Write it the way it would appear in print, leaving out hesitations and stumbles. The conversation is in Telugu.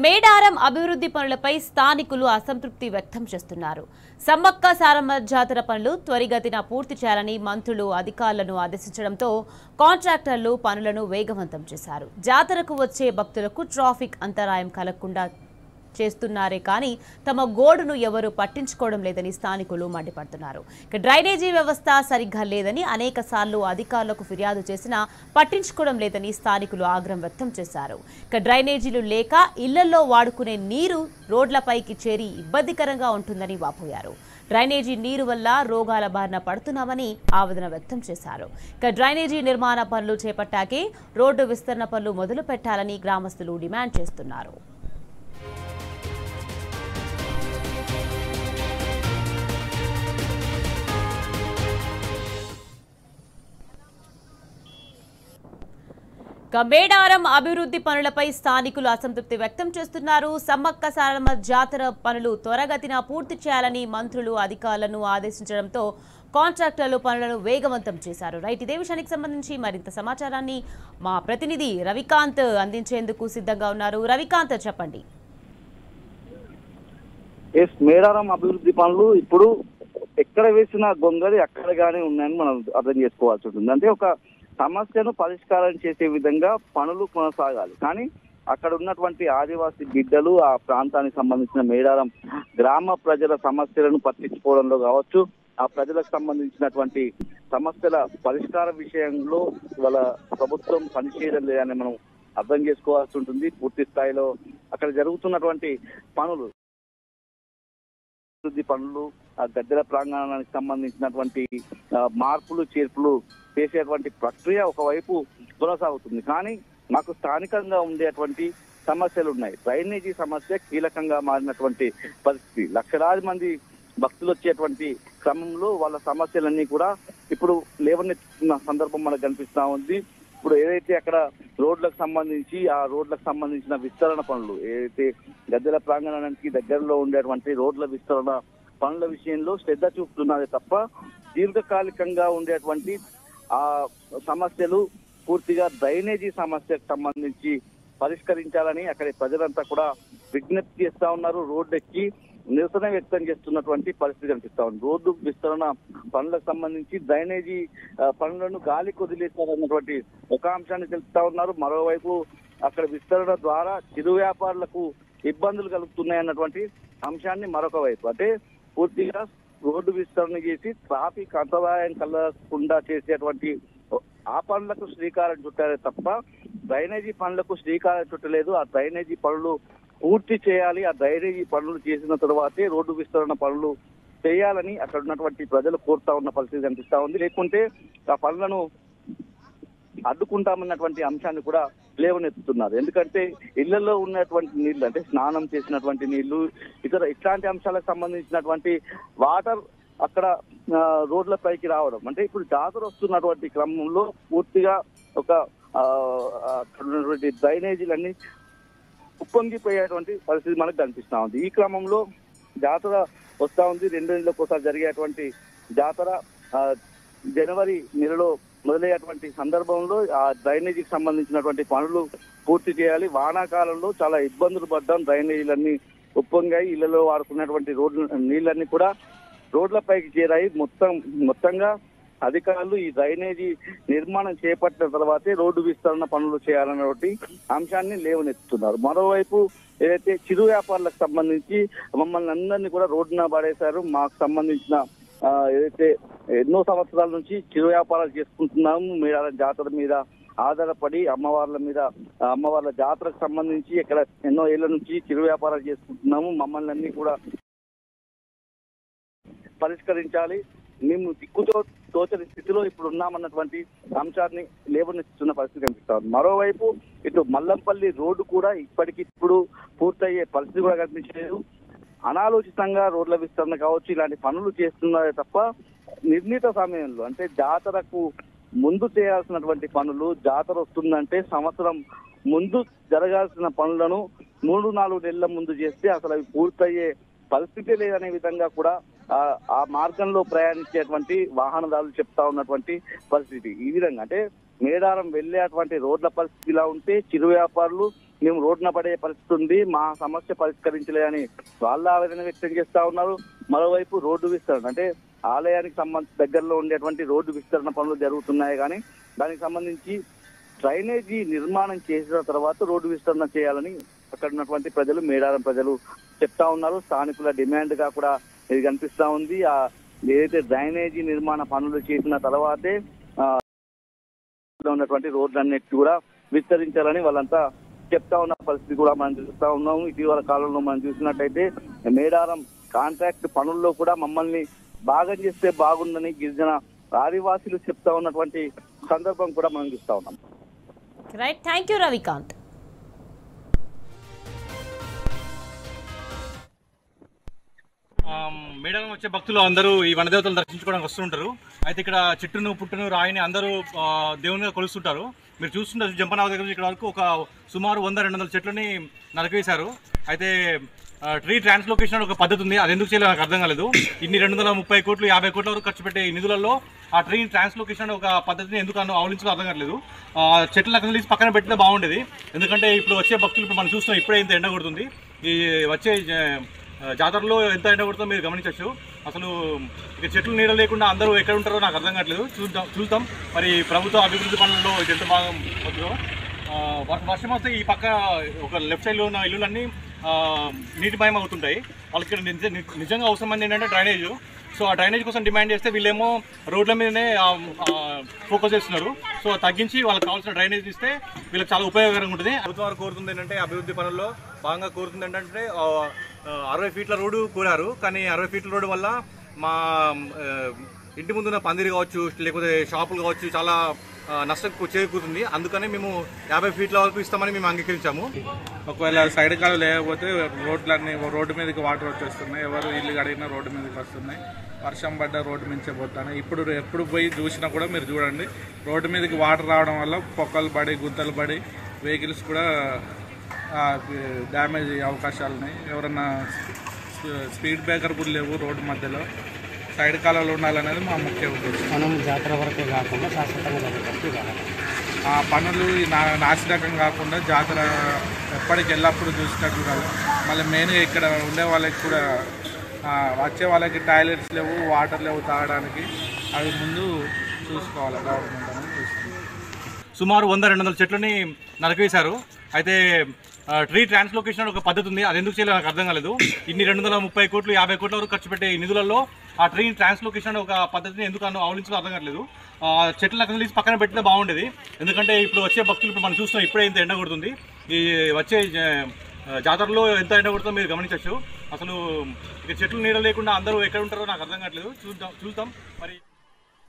మేడారం అభివృద్ధి పనులపై స్థానికులు అసంతృప్తి వ్యక్తం చేస్తున్నారు. సమ్మక్క సారమ్మ జాతర పనులు త్వరితగతిన పూర్తి చేయాలని మంత్రులు అధికారులను ఆదేశించడంతో కాంట్రాక్టర్లు పనులను వేగవంతం చేశారు. జాతరకు వచ్చే భక్తులకు ట్రాఫిక్ అంతరాయం కలగకుండా చేస్తున్నారే కానీ తమ గోడును ఎవరు పట్టించుకోవడం లేదని స్థానికులు మండిపడుతున్నారు. డ్రైనేజీ వ్యవస్థ సరిగ్గా లేదని అనేకసార్లు అధికారులకు ఫిర్యాదు చేసినా పట్టించుకోవడం లేదని స్థానికులు ఆగ్రహం వ్యక్తం చేశారు. డ్రైనేజీలు లేక ఇళ్లలో వాడుకునే నీరు రోడ్లపైకి చేరి ఇబ్బందికరంగా ఉంటుందని వాపోయారు. డ్రైనేజీ నీరు వల్ల రోగాల బారిన పడుతున్నామని ఆవేదన వ్యక్తం చేశారు. డ్రైనేజీ నిర్మాణ పనులు చేపట్టాకే రోడ్డు విస్తరణ పనులు మొదలు పెట్టాలని గ్రామస్తులు డిమాండ్ చేస్తున్నారు. మేడారం అభివృద్ధి పనులపై స్థానికులు అసంతృప్తి వ్యక్తం చేస్తున్నారు. సమ్మక్క సారమ్మ జాతర పనులు త్వరగతిన పూర్తి చేయాలని మంత్రులు అధికారులను ఆదేశించడంతో కాంట్రాక్టర్లు పనులను వేగవంతం చేశారు. రైట్, ఇదే విషయానికి సంబంధించి మరింత సమాచారాన్ని మా ప్రతినిధి రవికాంత్ అందించేందుకు సిద్ధంగా ఉన్నారు. రవికాంత్, చెప్పండి. మేడారం అభివృద్ధి పనులు ఇప్పుడు ఎక్కడ వేసిన గొంగలి అక్కడగానే ఉన్నాయని మనం అర్థం చేసుకోవాల్సి ఉంటుంది. అంటే ఒక సమస్యను పరిష్కారం చేసే విధంగా పనులు కొనసాగాలి, కానీ అక్కడ ఉన్నటువంటి ఆదివాసీ బిడ్డలు, ఆ ప్రాంతానికి సంబంధించిన మేడారం గ్రామ ప్రజల సమస్యలను పట్టించుకోవడంలో కావచ్చు, ఆ ప్రజలకు సంబంధించినటువంటి సమస్యల పరిష్కార విషయంలో వాళ్ళ ప్రభుత్వం పనిచేయడం లేదని మనం అర్థం చేసుకోవాల్సి ఉంటుంది. పూర్తి స్థాయిలో అక్కడ జరుగుతున్నటువంటి పనులు, అభివృద్ధి పనులు, ఆ గద్దెల ప్రాంగణానికి సంబంధించినటువంటి మార్పులు చేర్పులు చేసేటువంటి ప్రక్రియ ఒకవైపు కొనసాగుతుంది, కానీ మాకు స్థానికంగా ఉండేటువంటి సమస్యలు ఉన్నాయి. డ్రైనేజీ సమస్య కీలకంగా మారినటువంటి పరిస్థితి. లక్షలాది మంది భక్తులు వచ్చేటువంటి క్రమంలో వాళ్ళ సమస్యలన్నీ కూడా ఇప్పుడు లేవనెత్తుతున్న సందర్భం మనకు కనిపిస్తా ఉంది. ఇప్పుడు ఏదైతే అక్కడ రోడ్లకు సంబంధించి, ఆ రోడ్లకు సంబంధించిన విస్తరణ పనులు, ఏదైతే గద్దెల ప్రాంగణానికి దగ్గరలో ఉండేటువంటి రోడ్ల విస్తరణ పనుల విషయంలో శ్రద్ధ చూపుతున్నదే తప్ప దీర్ఘకాలికంగా ఉండేటువంటి ఆ సమస్యలు పూర్తిగా డ్రైనేజీ సమస్యకు సంబంధించి పరిష్కరించాలని అక్కడి ప్రజలంతా కూడా విజ్ఞప్తి చేస్తా ఉన్నారు. రోడ్డు ఎక్కి నిరసన వ్యక్తం చేస్తున్నటువంటి పరిస్థితి కనిపిస్తా ఉంది. రోడ్డు విస్తరణ పనులకు సంబంధించి డ్రైనేజీ పనులను గాలి కొదిలేస్తారన్నటువంటి ఒక అంశాన్ని తెలుపుతా ఉన్నారు. మరోవైపు అక్కడ విస్తరణ ద్వారా చిరు వ్యాపారులకు ఇబ్బందులు కలుగుతున్నాయన్నటువంటి అంశాన్ని మరొక వైపు, అంటే పూర్తిగా రోడ్డు విస్తరణ చేసి ట్రాఫిక్ అంతరాయం కలగకుండా చేసేటువంటి ఆ పనులకు శ్రీకారం చుట్టారే తప్ప డ్రైనేజీ పనులకు శ్రీకారం చుట్టలేదు. ఆ డ్రైనేజీ పనులు పూర్తి చేయాలి. ఆ డ్రైనేజీ పనులు చేసిన తర్వాతే రోడ్డు విస్తరణ పనులు చేయాలని అక్కడ ఉన్నటువంటి ప్రజలు కోరుతా ఉన్న పరిస్థితి కనిపిస్తా ఉంది. లేకుంటే ఆ పనులను అడ్డుకుంటామన్నటువంటి అంశాన్ని కూడా లేవనెత్తుతున్నారు. ఎందుకంటే ఇళ్లలో ఉన్నటువంటి నీళ్లు, అంటే స్నానం చేసినటువంటి నీళ్లు, ఇట్లాంటి అంశాలకు సంబంధించినటువంటి వాటర్ అక్కడ రోడ్లపైకి రావడం, అంటే ఇప్పుడు జాతర వస్తున్నటువంటి క్రమంలో పూర్తిగా ఒక డ్రైనేజీలన్నీ ఉప్పొంగిపోయేటువంటి పరిస్థితి మనకు కనిపిస్తా ఉంది. ఈ క్రమంలో జాతర వస్తా ఉంది. 2 నెలలకు ఒకసారి జరిగేటువంటి జాతర జనవరి నెలలో మొదలయ్యేటువంటి సందర్భంలో ఆ డ్రైనేజీకి సంబంధించినటువంటి పనులు పూర్తి చేయాలి. వానాకాలంలో చాలా ఇబ్బందులు పడ్డాం. డ్రైనేజీలన్నీ ఉప్పొంగాయి. ఇళ్లలో వాడుకున్నటువంటి రోడ్లు నీళ్ళన్నీ కూడా రోడ్లపైకి చేరాయి. మొత్తంగా అధికారులు ఈ డ్రైనేజీ నిర్మాణం చేపట్టిన తర్వాతే రోడ్డు విస్తరణ పనులు చేయాలన్నటువంటి అంశాన్ని లేవనెత్తుతున్నారు. మరోవైపు ఏదైతే చిరు వ్యాపారులకు సంబంధించి మమ్మల్ని అందరినీ కూడా రోడ్డున పడేశారు. మాకు సంబంధించిన ఏదైతే ఎన్నో సంవత్సరాల నుంచి చిరు వ్యాపారాలు చేసుకుంటున్నాము, మేడారం జాతర మీద ఆధారపడి అమ్మవార్ల జాతరకు సంబంధించి ఇక్కడ ఎన్నో ఏళ్ల నుంచి చిరు వ్యాపారాలు చేసుకుంటున్నాము, మమ్మల్ని అన్ని కూడా పరిష్కరించాలి, మేము దిక్కుతో తోచని స్థితిలో ఇప్పుడు ఉన్నామన్నటువంటి అంశాన్ని లేవనెత్తుతున్న పరిస్థితి కనిపిస్తుంది. మరోవైపు ఇటు మల్లంపల్లి రోడ్డు కూడా ఇప్పటికిప్పుడు పూర్తయ్యే పరిస్థితి కూడా కనిపించలేదు. అనాలోచితంగా రోడ్ల విస్తరణ కావచ్చు, ఇలాంటి పనులు చేస్తున్నారే తప్ప నిర్ణీత సమయంలో, అంటే జాతరకు ముందు చేయాల్సినటువంటి పనులు, జాతర వస్తుందంటే సంవత్సరం ముందు జరగాల్సిన పనులను 3-4 నెలల ముందు చేస్తే అసలు అవి పూర్తయ్యే పరిస్థితి లేదనే విధంగా కూడా ఆ మార్గంలో ప్రయాణించేటువంటి వాహనదారులు చెప్తా ఉన్నటువంటి పరిస్థితి. ఈ విధంగా అంటే మేడారం వెళ్ళేటువంటి రోడ్ల పరిస్థితి ఇలా ఉంటే చిరు వ్యాపారులు మేము రోడ్డున పడే పరిస్థితి ఉంది, మా సమస్య పరిష్కరించలేదని వాళ్ళ ఆవేదన వ్యక్తం చేస్తా ఉన్నారు. మరోవైపు రోడ్డు విస్తరణ అంటే ఆలయానికి సంబంధించి దగ్గరలో ఉండేటువంటి రోడ్డు విస్తరణ పనులు జరుగుతున్నాయి, కానీ దానికి సంబంధించి డ్రైనేజీ నిర్మాణం చేసిన తర్వాత రోడ్డు విస్తరణ చేయాలని అక్కడ ఉన్నటువంటి ప్రజలు, మేడారం ప్రజలు చెప్తా ఉన్నారు. స్థానికుల డిమాండ్ గా కూడా ఇది కనిపిస్తా ఉంది. ఏదైతే డ్రైనేజీ నిర్మాణ పనులు చేసిన తర్వాతే ఉన్నటువంటి రోడ్లన్నిటి కూడా విస్తరించాలని వాళ్ళంతా చెప్తా ఉన్న పరిస్థితి కూడా మనం చూస్తా ఉన్నాము. ఇటీవల కాలంలో మనం చూసినట్టయితే మేడారం కాంట్రాక్ట్ పనుల్లో కూడా మమ్మల్ని భాగం చేస్తే బాగుందని గిరిజన ఆదివాసీలు చెప్తా ఉన్నటువంటి సందర్భం కూడా మనం చూస్తా ఉన్నాం. Right, thank you Ravikanth. Medaram వచ్చే భక్తులు అందరూ ఈ వనదేవతలు దర్శించుకోవడానికి వస్తుంటారు. అయితే ఇక్కడ చెట్టును పుట్టును రాయిని అందరూ దేవునిగా కొలుస్తుంటారు. మీరు చూస్తుంటారు జంపనావ దగ్గర నుంచి ఇక్కడ వరకు ఒక సుమారు 100-200 చెట్లని నరికేశారు. అయితే ట్రీ ట్రాన్స్లోకేషన్ ఒక పద్ధతి ఉంది, అది ఎందుకు చేయాలో నాకు అర్థం కాలేదు. ఇన్ని 230 కోట్లు 50 కోట్ల వరకు ఖర్చు పెట్టే ఈ నిధులలో ఆ ట్రీ ట్రాన్స్లోకేషన్ ఒక పద్ధతిని ఎందుకు అవలంబించాలో అర్థం కావట్లేదు. చెట్ల అక్కడ తీసి పక్కన పెట్టితే బాగుండేది. ఎందుకంటే ఇప్పుడు వచ్చే భక్తులు ఇప్పుడు మనం చూస్తున్నాం, ఇప్పుడే ఇంత ఎండ కొడుతుంది. ఈ వచ్చే జాతరలో ఎంత ఎండ కొడుతుందో మీరు గమనించవచ్చు. అసలు ఇక చెట్లు నీడ లేకుండా అందరూ ఎక్కడ ఉంటారో నాకు అర్థం కావట్లేదు. చూద్దాం మరి ప్రభుత్వ అభివృద్ధి పనుల్లో ఇది ఎంత బాగా అవుతుందో. వర్షం వస్తే ఈ పక్క ఒక లెఫ్ట్ సైడ్లో ఉన్న ఇల్లులన్నీ నీటిమయం అవుతుంటాయి. వాళ్ళకి నిజంగా అవసరమైంది ఏంటంటే డ్రైనేజ్. సో ఆ డ్రైనేజ్ కోసం డిమాండ్ చేస్తే వీళ్ళేమో రోడ్ల మీదనే ఫోకస్ చేస్తున్నారు. సో తగ్గించి వాళ్ళకి కావాల్సిన డ్రైనేజ్ ఇస్తే వీళ్ళకి చాలా ఉపయోగకరంగా ఉంటుంది. ప్రభుత్వం వారు కోరుతుంది ఏంటంటే అభివృద్ధి పనుల్లో భాగంగా కోరుతుంది ఏంటంటే 60 ఫీట్ల రోడ్డు కోరారు. కానీ 60 ఫీట్ల రోడ్డు వల్ల మా ఇంటి ముందున్న పందిరి కావచ్చు, లేకపోతే షాపులు కావచ్చు, చాలా నష్టం చేకూరుతుంది. అందుకని మేము 50 ఫీట్ల వరకు ఇస్తామని మేము అంగీకరించాము. ఒకవేళ సైడ్ కాలు లేకపోతే రోడ్లన్నీ రోడ్డు మీదకి వాటర్ వచ్చేస్తున్నాయి. ఎవరు ఇల్లు కడిగినా రోడ్డు మీదకి వస్తున్నాయి. వర్షం పడ్డ రోడ్డు మించే పోతాను. ఇప్పుడు ఎప్పుడు పోయి చూసినా కూడా మీరు చూడండి, రోడ్డు మీదకి వాటర్ రావడం వల్ల పొక్కలు పడి గుంతలు పడి వెహికల్స్ కూడా డ్యామేజ్ అయ్యే అవకాశాలు ఉన్నాయి. ఎవరన్నా స్పీడ్ బ్రేకర్ కూడా లేవు రోడ్డు మధ్యలో. సైడ్ కాలంలో ఉండాలనేది మా ముఖ్య ఉద్దేశం. మనం జాతర వరకే కాకుండా శాశ్వతంగా జరుగుతుంది. ఆ పనులు నాశనకం కాకుండా జాతర ఎప్పటికి ఎల్లప్పుడూ చూసినట్టు చూడాలి. మళ్ళీ మెయిన్గా ఇక్కడ ఉండే వాళ్ళకి కూడా వచ్చే వాళ్ళకి టాయిలెట్స్ లేవు, వాటర్ లేవు తాగడానికి. అవి ముందు చూసుకోవాలి గవర్నమెంట్ అనేది చూస్తుంది. సుమారు 100-200 చెట్లని నరికేశారు. అయితే ట్రీ ట్రాన్స్లోకేషన్ ఒక పద్ధతి ఉంది, అది ఎందుకు చేయాలో నాకు అర్థం కాలేదు. ఇన్ని 230 కోట్లు 50 కోట్ల వరకు ఖర్చు పెట్టే ఈ నిధులలో ఆ ట్రీ ట్రాన్స్లోకేషన్ ఒక పద్ధతిని ఎందుకు అవలంబించాలో అర్థం కావట్లేదు. చెట్ల అక్కడ తీసి పక్కన పెట్టితే బాగుండేది. ఎందుకంటే ఇప్పుడు వచ్చే భక్తులు ఇప్పుడు మనం చూస్తున్నాం, ఇప్పుడే ఇంత ఎండ కొడుతుంది. ఈ వచ్చే జాతరలో ఎంత ఎండ కొడుతుందో మీరు గమనించవచ్చు. అసలు ఇక చెట్లు నీడ లేకుండా అందరూ ఎక్కడ ఉంటారో నాకు అర్థం కావట్లేదు. చూద్దాం మరి.